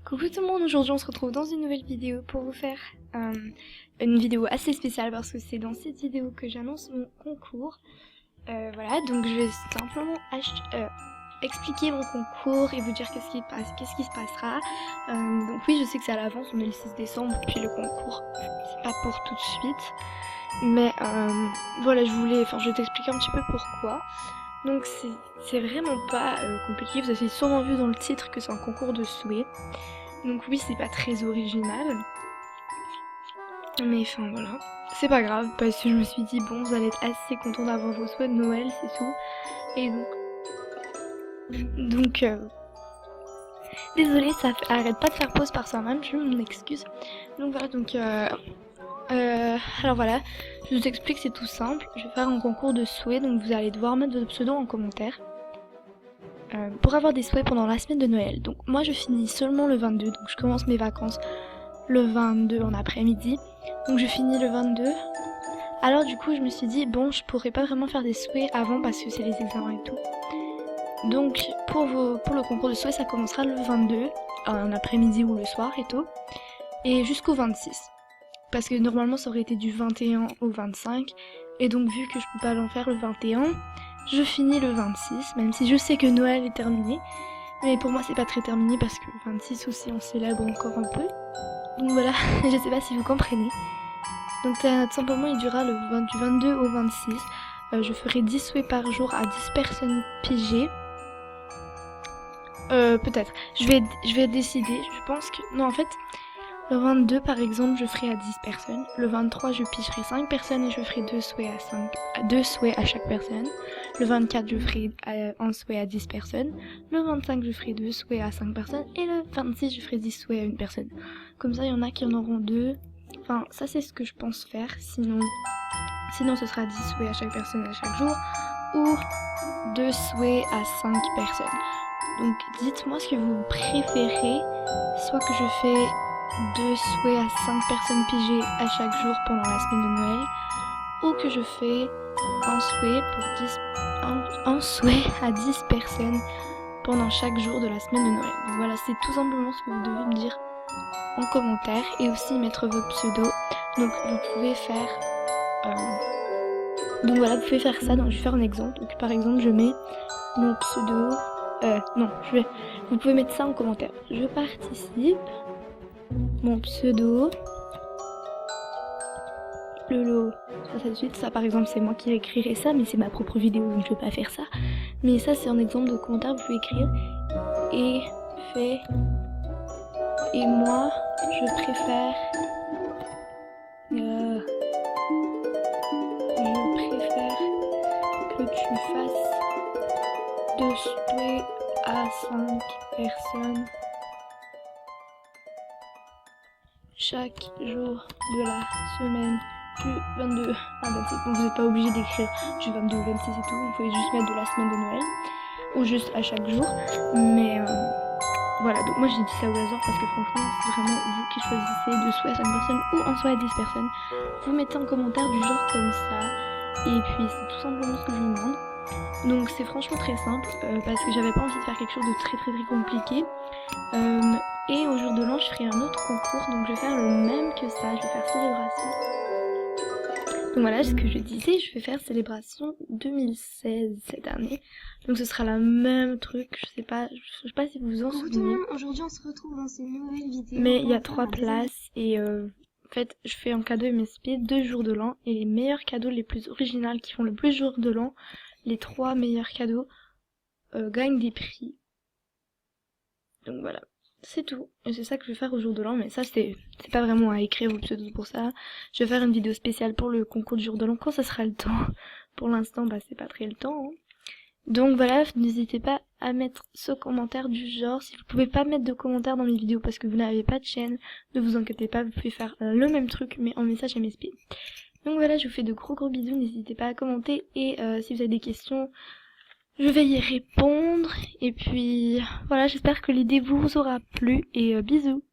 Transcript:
Coucou tout le monde, aujourd'hui on se retrouve dans une nouvelle vidéo pour vous faire une vidéo assez spéciale parce que c'est dans cette vidéo que j'annonce mon concours. Voilà, donc je vais simplement expliquer mon concours et vous dire qu'est-ce qui se passera. Donc oui, je sais que c'est à l'avance, on est le 6 décembre, puis le concours c'est pas pour tout de suite. Mais voilà, je vais t'expliquer un petit peu pourquoi. Donc c'est vraiment pas compliqué, vous avez sûrement vu dans le titre que c'est un concours de souhaits. Donc oui, c'est pas très original. Mais enfin voilà, c'est pas grave parce que je me suis dit bon, vous allez être assez content d'avoir vos souhaits de Noël, c'est tout. Et donc désolée, ça arrête pas de faire pause par soi-même, je m'en excuse. Donc voilà, alors voilà, je vous explique, c'est tout simple. Je vais faire un concours de souhaits, donc vous allez devoir mettre votre pseudo en commentaire pour avoir des souhaits pendant la semaine de Noël. Donc moi je finis seulement le 22, donc je commence mes vacances le 22 en après-midi, donc je finis le 22. Alors du coup je me suis dit bon, je pourrais pas vraiment faire des souhaits avant parce que c'est les examens et tout. Donc pour le concours de souhaits, ça commencera le 22 en après-midi ou le soir et tout, et jusqu'au 26. Parce que normalement ça aurait été du 21 au 25. Et donc vu que je peux pas l'en faire le 21, je finis le 26. Même si je sais que Noël est terminé. Mais pour moi c'est pas très terminé parce que le 26 aussi on célèbre encore un peu. Donc voilà, je sais pas si vous comprenez. Donc tout simplement il durera du 22 au 26. Je ferai 10 souhaits par jour à 10 personnes pigées. Peut-être. Je vais décider. Je pense que... Non en fait... Le 22 par exemple je ferai à 10 personnes, le 23 je pigerai 5 personnes et je ferai 2 souhaits à chaque personne, le 24 je ferai un souhait à 10 personnes, le 25 je ferai 2 souhaits à 5 personnes et le 26 je ferai 10 souhaits à une personne. Comme ça il y en a qui en auront 2, enfin ça c'est ce que je pense faire, sinon ce sera 10 souhaits à chaque personne à chaque jour ou 2 souhaits à 5 personnes. Donc dites-moi ce que vous préférez, soit que je fais 2 souhaits à 5 personnes pigées à chaque jour pendant la semaine de Noël, ou que je fais un souhait à 10 personnes pendant chaque jour de la semaine de Noël. Donc voilà, c'est tout simplement ce que vous devez me dire en commentaire et aussi mettre vos pseudos. Donc vous pouvez faire ça. Donc je vais faire un exemple. Donc par exemple je mets mon pseudo. Vous pouvez mettre ça en commentaire. Je participe. Mon pseudo, Lolo, ça de suite, ça par exemple c'est moi qui écrirai ça, mais c'est ma propre vidéo donc je vais pas faire ça. Mais ça c'est un exemple de commentaire, vous pouvez écrire et moi je préfère que tu fasses 2 souhaits à 5 personnes chaque jour de la semaine du 22 à 26. Donc vous n'êtes pas obligé d'écrire du 22 au 26 et tout, vous pouvez juste mettre de la semaine de Noël ou juste à chaque jour. Mais voilà, donc moi j'ai dit ça au hasard parce que franchement c'est vraiment vous qui choisissez de souhait à 5 personnes ou en souhait à 10 personnes. Vous mettez en commentaire du genre comme ça et puis c'est tout simplement ce que je vous demande. Donc c'est franchement très simple parce que j'avais pas envie de faire quelque chose de très compliqué. Et au jour de l'an, je ferai un autre concours, donc je vais faire le même que ça, je vais faire célébration. Donc voilà, ce que je disais, je vais faire célébration 2016 cette année. Donc ce sera le même truc, je sais pas si vous vous en souvenez. Aujourd'hui on se retrouve dans une nouvelle vidéo. Mais il y a 3 places et en fait, je fais un cadeau MSP 2 jours de l'an et les meilleurs cadeaux, les plus originaux qui font le plus jour de l'an, les 3 meilleurs cadeaux gagnent des prix. Donc voilà. C'est tout, et c'est ça que je vais faire au jour de l'an, mais ça c'est pas vraiment à écrire vos pseudos pour ça. Je vais faire une vidéo spéciale pour le concours du jour de l'an quand ça sera le temps. Pour l'instant, c'est pas très le temps. Hein. Donc voilà, n'hésitez pas à mettre ce commentaire du genre. Si vous pouvez pas mettre de commentaires dans mes vidéos parce que vous n'avez pas de chaîne, ne vous inquiétez pas, vous pouvez faire le même truc mais en message MSP. Donc voilà, je vous fais de gros bisous, n'hésitez pas à commenter et si vous avez des questions, je vais y répondre et puis voilà, j'espère que l'idée vous aura plu et bisous.